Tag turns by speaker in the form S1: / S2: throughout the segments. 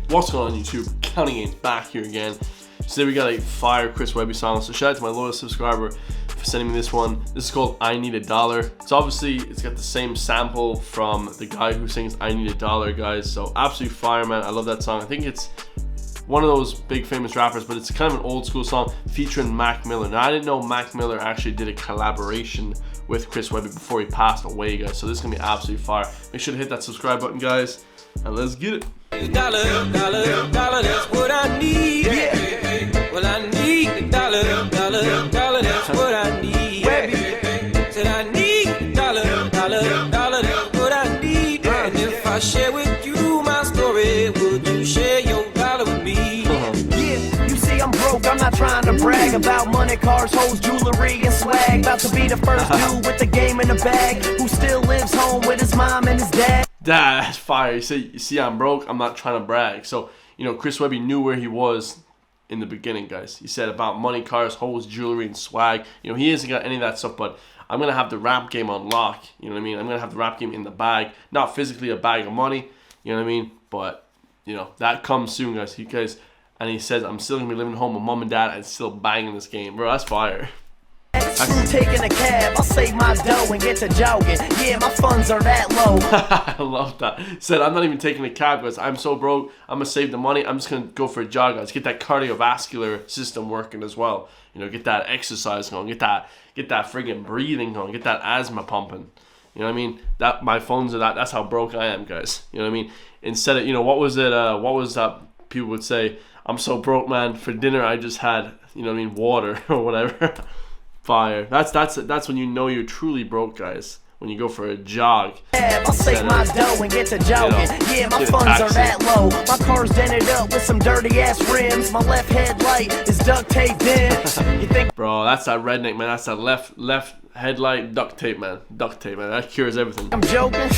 S1: What's going on YouTube? Counting Games back here again. Today we got a fire Chris Webby song, so shout out to my loyal subscriber for sending me this one. This is called I Need a Dollar. It's got the same sample from the guy who sings I Need a Dollar, guys, so absolute fire, man. I love that song. I think it's one of those big famous rappers, but it's kind of an old school song featuring Mac Miller. Now I didn't know Mac Miller actually did a collaboration with Chris Webby before he passed away, guys, so this is gonna be absolute fire. Make sure to hit that subscribe button, guys, and let's get it.
S2: Dollar, dollar, dollar, that's what I need. Yeah. Well, I need a dollar, dollar, dollar, that's what I need. Webby said I need a dollar, dollar, dollar, that's what I need. And if I share with you my story, would you share your dollar with me?
S3: Yeah, you see I'm broke, I'm not trying to brag about money, cars, hoes, jewelry, and swag. About to be the first dude with the game in the bag, who still lives home with his mom and his dad.
S1: That's fire. You see, I'm broke, I'm not trying to brag. So, you know, Chris Webby knew where he was in the beginning, guys. He said about money, cars, hoes, jewelry, and swag. You know, he hasn't got any of that stuff, but I'm going to have the rap game on lock. You know what I mean? I'm going to have the rap game in the bag. Not physically a bag of money, you know what I mean? But, you know, that comes soon, guys. And he says, I'm still going to be living home with mom and dad and still banging this game. Bro, that's fire.
S3: Taking a cab, I'll save my dough and get to jogging. Yeah, my funds are that low.
S1: I love that. Said, I'm not even taking a cab, guys. I'm so broke. I'm gonna save the money. I'm just gonna go for a jog, guys. Get that cardiovascular system working as well. You know, get that exercise going. Get that friggin' breathing going. Get that asthma pumping. You know what I mean? That my funds are that. That's how broke I am, guys. You know what I mean? Instead of, you know, what was that people would say? I'm so broke, man. For dinner, I just had, you know what I mean, water or whatever. Fire. That's when you know you're truly broke, guys. When you go for a jog.
S3: I'll save my dough and get to jogging. Yeah, my funds are that low. My car's dented up with some dirty ass rims. My left headlight is duct taped in. You think,
S1: bro? That's that redneck, man. That's that left headlight duct tape, man. Duct tape, man. That cures everything.
S3: I'm joking.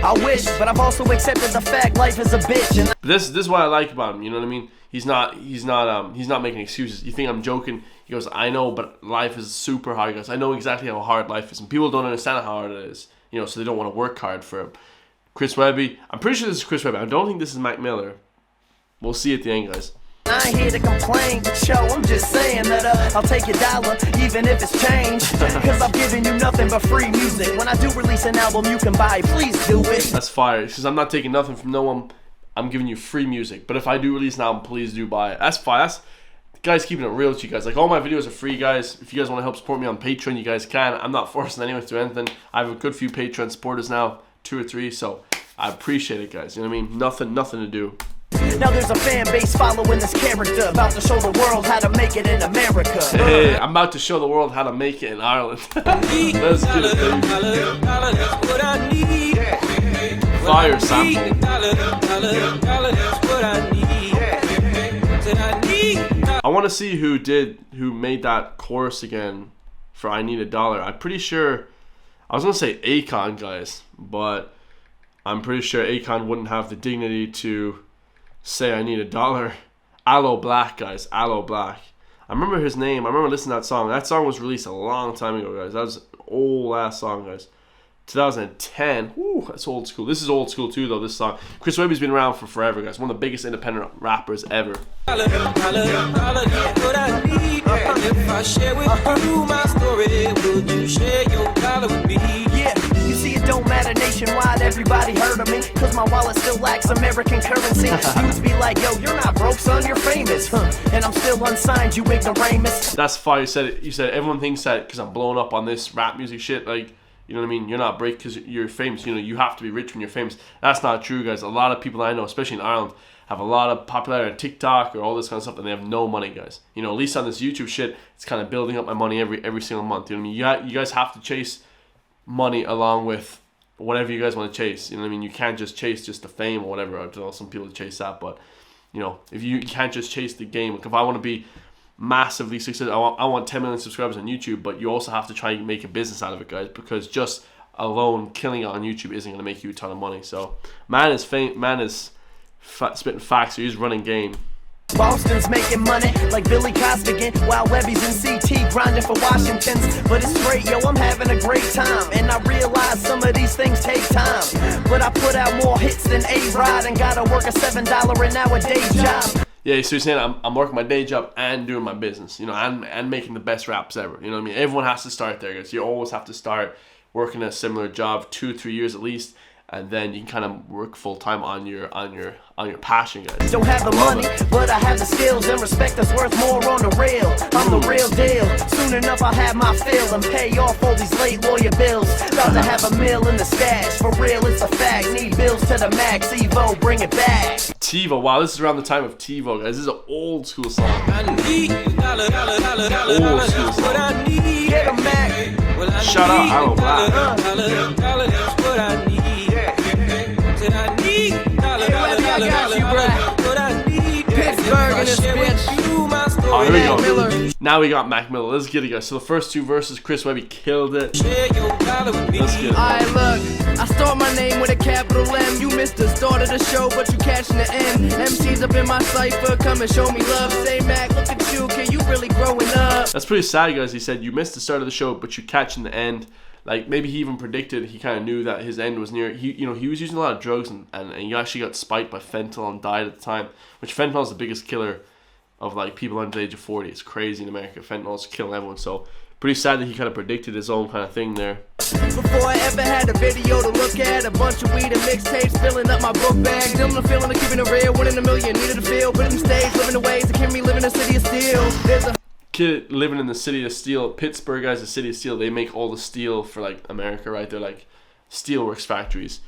S3: I wish, but I've also accepted the fact life is a bitch. And
S1: this is what I like about him. You know what I mean? He's not making excuses. You think I'm joking? He goes, I know, but life is super hard. He goes, I know exactly how hard life is, and people don't understand how hard it is. You know, so they don't want to work hard for him. Chris Webby. I'm pretty sure this is Chris Webby. I don't think this is Mac Miller. We'll see at the end, guys.
S3: I ain't here to complain, show, I'm just saying that I'll take your dollar, even if it's change. Cause I'm giving you nothing but free music. When I do release an album you can buy, please do it.
S1: That's fire, because I'm not taking nothing from no one. I'm giving you free music. But if I do release an album, please do buy it. That's fire. Guys, keeping it real with you guys. Like, all my videos are free, guys. If you guys want to help support me on Patreon, you guys can. I'm not forcing anyone to do anything. I have a good few Patreon supporters now, 2 or 3, so I appreciate it, guys. You know what I mean? Nothing to do.
S3: Now there's a fan base following this character, about to show the world how to make it in America.
S1: Hey, I'm about to show the world how to make it in Ireland. Let's get it, baby. Fire sample. I want to see who made that chorus again for I Need a Dollar. I'm pretty sure, I was going to say Akon, guys, but I'm pretty sure Akon wouldn't have the dignity to say I Need a Dollar. Aloe Black, guys. Aloe Black. I remember his name. I remember listening to that song. That song was released a long time ago, guys. That was an old ass song, guys. 2010. Woo, that's old school. This is old school too, though, this song. Chris Webby's been around for forever, guys. One of the biggest independent rappers ever.
S2: If I share with you my story, would you share your dollar with me?
S3: Yeah, you see it don't matter nationwide, everybody heard of me. Cause my wallet still lacks American currency. Used be like, yo, you're not broke, son, you're famous. And I'm still unsigned, you ignoramus.
S1: That's fire. You said everyone thinks that because I'm blowing up on this rap music shit, like, you know what I mean? You're not broke because you're famous. You know, you have to be rich when you're famous. That's not true, guys. A lot of people I know, especially in Ireland, have a lot of popularity on TikTok or all this kind of stuff, and they have no money, guys. You know, at least on this YouTube shit, it's kind of building up my money every single month. You know what I mean? You guys have to chase money along with whatever you guys want to chase. You know what I mean? You can't just chase just the fame or whatever. I know some people chase that, but you know, if you can't just chase the game. Like if I want to be massively successful, I want 10 million subscribers on YouTube, but you also have to try and make a business out of it, guys, because just alone killing it on YouTube isn't going to make you a ton of money. So man is spitting facts, so he's running game.
S3: Boston's making money like Billy Costigan, while Webby's in CT grinding for Washington's. But it's great, yo, I'm having a great time, and I realize some of these things take time. But I put out more hits than A-Rod and gotta work a $7 an hour day job.
S1: Yeah, so you're saying I'm working my day job and doing my business, you know, and making the best raps ever. You know what I mean? Everyone has to start there, guys. You always have to start working a similar job, 2-3 years at least, and then you can kind of work full time on your passion, guys.
S3: Don't have the money, but I have the skills and respect that's worth more on the rail. I'm the real deal. Soon enough I'll have my fill and pay off all these late lawyer bills. About to have a meal in the stash. For real, it's a fact. Need bills to the max. Evo, bring it back.
S1: TiVo, wow, this is around the time of TiVo, guys. This is an old school song. Old school song.
S3: Get 'em back.
S1: Shout out Arrow Black. Oh, here we go. Now we got Mac Miller. Let's get it, guys. So the first two verses, Chris Webby killed it. Let's get it.
S4: Alright, look, I start my name with a capital M. You missed the start of the show, but you catching the end. MC's up in my cipher, come and show me love. Say, Mac, look at you, kid, you really growing up.
S1: That's pretty sad, guys. He said, you missed the start of the show, but you catching the end. Like, maybe he even predicted, he kind of knew that his end was near. He was using a lot of drugs, and he actually got spiked by fentanyl and died at the time, which fentanyl is the biggest killer of, like, people under the age of 40. It's crazy in America. Fentanyl's killing everyone, so pretty sad that he kind of predicted his own kind of thing there.
S4: Before I ever had a video to look at, a bunch of weed and mixtapes filling up my book bag. Them the feeling of keeping it real, 1 in a million, needed to feel. Put in stage, living the ways that can me living in the city of steel. There's a
S1: kid living in the city of steel. Pittsburgh, guys, the city of steel. They make all the steel for, like, America, right? They're like steelworks factories.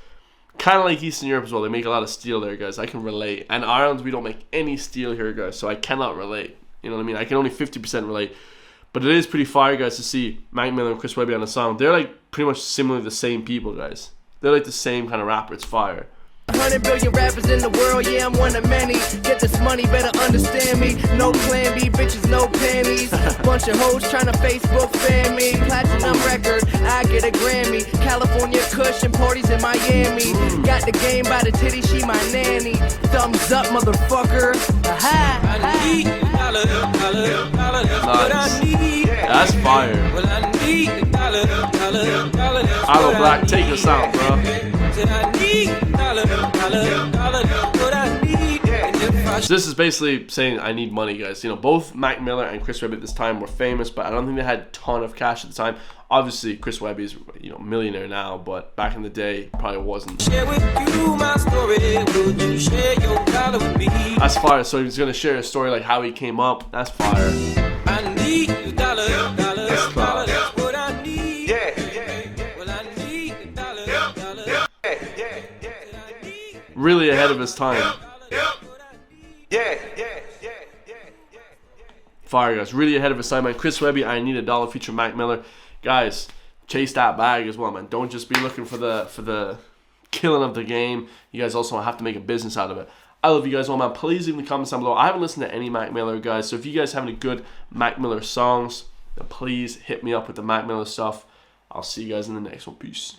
S1: Kind of like Eastern Europe as well. They make a lot of steel there, guys. I can relate. And Ireland, we don't make any steel here, guys, so I cannot relate. You know what I mean? I can only 50% relate. But it is pretty fire, guys, to see Mac Miller and Chris Webby on a song. They're, like, pretty much similarly the same people, guys. They're, like, the same kind of rapper. It's fire.
S4: 100 billion rappers in the world, yeah, I'm one of many. Get this money, better understand me. No plan B, bitches, no panties. Bunch of hoes trying to Facebook fan me. Platinum record, I get a Grammy. California Kush and parties in Miami. Got the game by the titty, she my nanny. Thumbs up, motherfucker. Aha.
S1: Nice. That's fire. Arrow Black, take us out, bro. So this is basically saying I need money, guys. You know, both Mac Miller and Chris Webby at this time were famous, but I don't think they had a ton of cash at the time. Obviously, Chris Webby's, you know, millionaire now, but back in the day, probably wasn't. That's fire. So he's gonna share a story like how he came up. That's fire. That's class. Really ahead of his time. Fire, guys. Really ahead of his time, man. Chris Webby, I Need a Dollar feature Mac Miller. Guys, chase that bag as well, man. Don't just be looking for the killing of the game. You guys also have to make a business out of it. I love you guys all, man. Please leave in the comments down below. I haven't listened to any Mac Miller, guys. So if you guys have any good Mac Miller songs, then please hit me up with the Mac Miller stuff. I'll see you guys in the next one. Peace.